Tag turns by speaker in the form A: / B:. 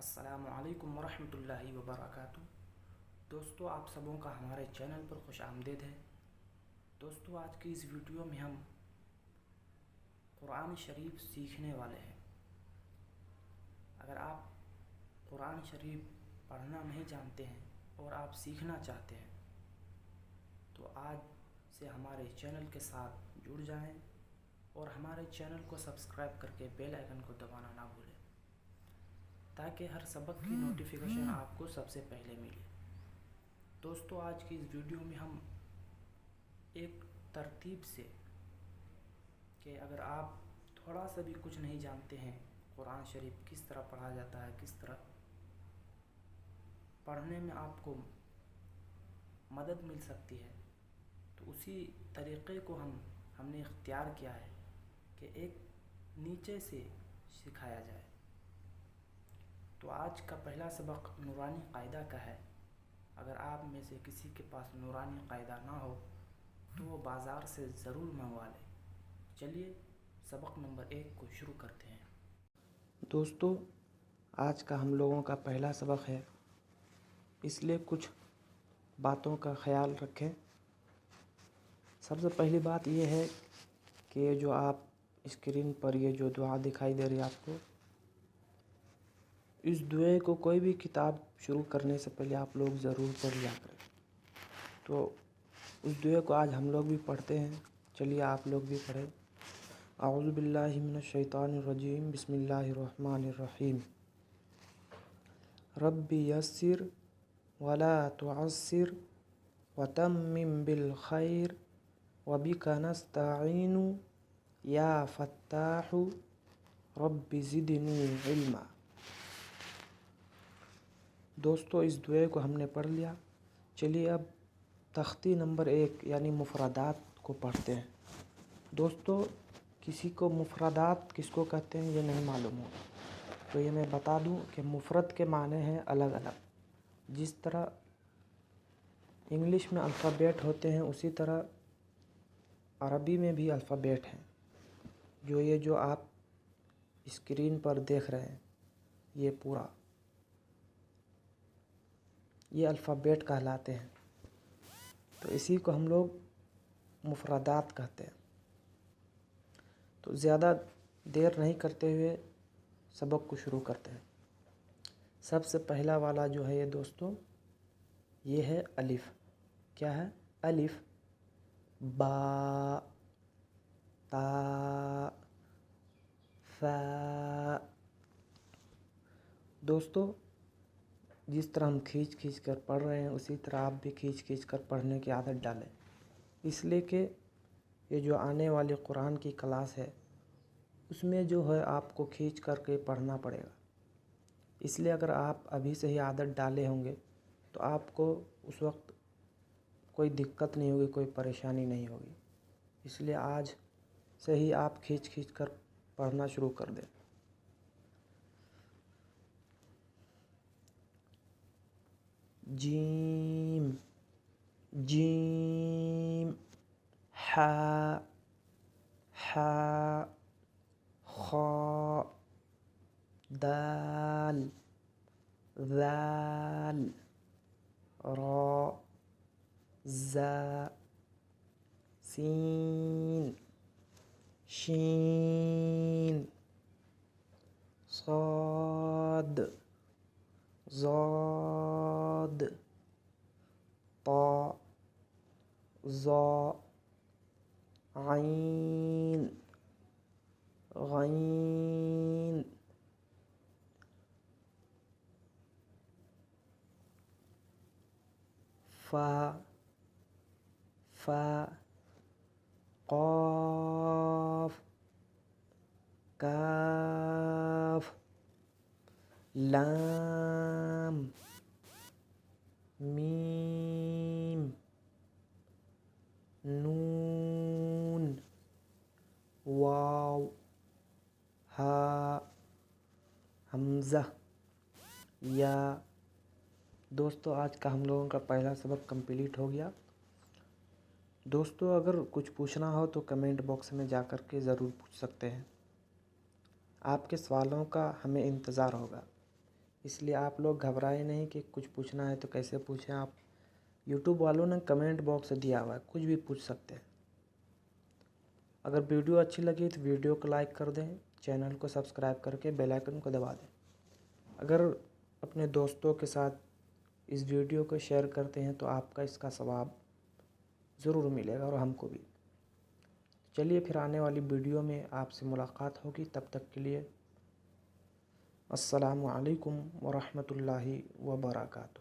A: السلام علیکم ورحمۃ اللہ وبرکاتہ۔ دوستو، آپ سبوں کا ہمارے چینل پر خوش آمدید ہے۔ دوستو، آج کی اس ویڈیو میں ہم قرآن شریف سیکھنے والے ہیں۔ اگر آپ قرآن شریف پڑھنا نہیں جانتے ہیں اور آپ سیکھنا چاہتے ہیں تو آج سے ہمارے چینل کے ساتھ جڑ جائیں اور ہمارے چینل کو سبسکرائب کر کے بیل آئیکن کو دبانا نہ بھولیں تاکہ ہر سبق کی نوٹیفیکیشن آپ کو سب سے پہلے ملے۔ دوستو، آج کی اس ویڈیو میں ہم ایک ترتیب سے کہ اگر آپ تھوڑا سا بھی کچھ نہیں جانتے ہیں قرآن شریف کس طرح پڑھا جاتا ہے، کس طرح پڑھنے میں آپ کو مدد مل سکتی ہے، تو اسی طریقے کو ہم نے اختیار کیا ہے کہ ایک نیچے سے سکھایا جائے۔ تو آج کا پہلا سبق نورانی قاعدہ کا ہے۔ اگر آپ میں سے کسی کے پاس نورانی قاعدہ نہ ہو تو وہ بازار سے ضرور منگوا لے۔ چلیے سبق نمبر 1 کو شروع کرتے ہیں۔ دوستو، آج کا ہم لوگوں کا پہلا سبق ہے، اس لیے کچھ باتوں کا خیال رکھیں۔ سب سے پہلی بات یہ ہے کہ جو آپ اسکرین پر یہ جو دعا دکھائی دے رہی ہے آپ کو، اس دعائے کو کوئی بھی کتاب شروع کرنے سے پہلے آپ لوگ ضرور پڑھ لیا کریں۔ تو اس دعائے کو آج ہم لوگ بھی پڑھتے ہیں۔ چلیے آپ لوگ بھی پڑھیں۔ اعوذ باللہ من الشیطان الرجیم، بسم اللہ الرحمن الرحیم۔ رب یسر ولا تعسر وتمم بالخیر وبک نستعین یا فتاح رب زدنی علما۔ دوستو، اس دعائے کو ہم نے پڑھ لیا۔ چلیے اب تختی نمبر 1 یعنی مفردات کو پڑھتے ہیں۔ دوستو، کسی کو مفردات کس کو کہتے ہیں یہ نہیں معلوم ہو تو یہ میں بتا دوں کہ مفرد کے معنی ہیں الگ الگ۔ جس طرح انگلش میں الفابیٹ ہوتے ہیں اسی طرح عربی میں بھی الفابیٹ ہیں۔ جو آپ اسکرین پر دیکھ رہے ہیں یہ پورا یہ الفابیٹ کہلاتے ہیں، تو اسی کو ہم لوگ مفردات کہتے ہیں۔ تو زیادہ دیر نہیں کرتے ہوئے سبق کو شروع کرتے ہیں۔ سب سے پہلا والا جو ہے یہ دوستو، یہ ہے الف۔ کیا ہے؟ الف، با، تا، ثا۔ دوستو، جس طرح ہم کھینچ کر پڑھ رہے ہیں اسی طرح آپ بھی کھینچ کر پڑھنے کی عادت ڈالیں، اس لیے کہ یہ جو آنے والی قرآن کی کلاس ہے اس میں جو ہے آپ کو کھینچ کر کے پڑھنا پڑے گا۔ اس لیے اگر آپ ابھی سے ہی عادت ڈالے ہوں گے تو آپ کو اس وقت کوئی دقت نہیں ہوگی، کوئی پریشانی نہیں ہوگی۔ اس لیے آج سے ہی آپ کھینچ کر پڑھنا شروع کر دیں۔ جیم، جیم، حا، حا، خا، دال، ذال، را، زا، سین، شین، صاد، ضاد، طا، ظا، عین، غین، فا، فا، قاف، کاف، لام، میم، نون، واو، ہا، حمزہ، یا۔ دوستو، آج کا ہم لوگوں کا پہلا سبق کمپلیٹ ہو گیا۔ دوستو، اگر کچھ پوچھنا ہو تو کمنٹ باکس میں جا کر کے ضرور پوچھ سکتے ہیں۔ آپ کے سوالوں کا ہمیں انتظار ہوگا۔ اس لیے آپ لوگ گھبرائے نہیں کہ کچھ پوچھنا ہے تو کیسے پوچھیں. آپ یوٹیوب والوں نے کمنٹ باکس دیا ہوا ہے، کچھ بھی پوچھ سکتے ہیں. اگر ویڈیو اچھی لگی تو ویڈیو کو لائک کر دیں، چینل کو سبسکرائب کر کے بیل آئیکن کو دبا دیں. اگر اپنے دوستوں کے ساتھ اس ویڈیو کو شیئر کرتے ہیں تو آپ کا اس کا ثواب ضرور ملے گا اور ہم کو بھی. چلیے پھر آنے والی ویڈیو میں آپ سے ملاقات ہوگی. تب تک کے لیے السلام علیکم ورحمۃ اللہ وبرکاتہ.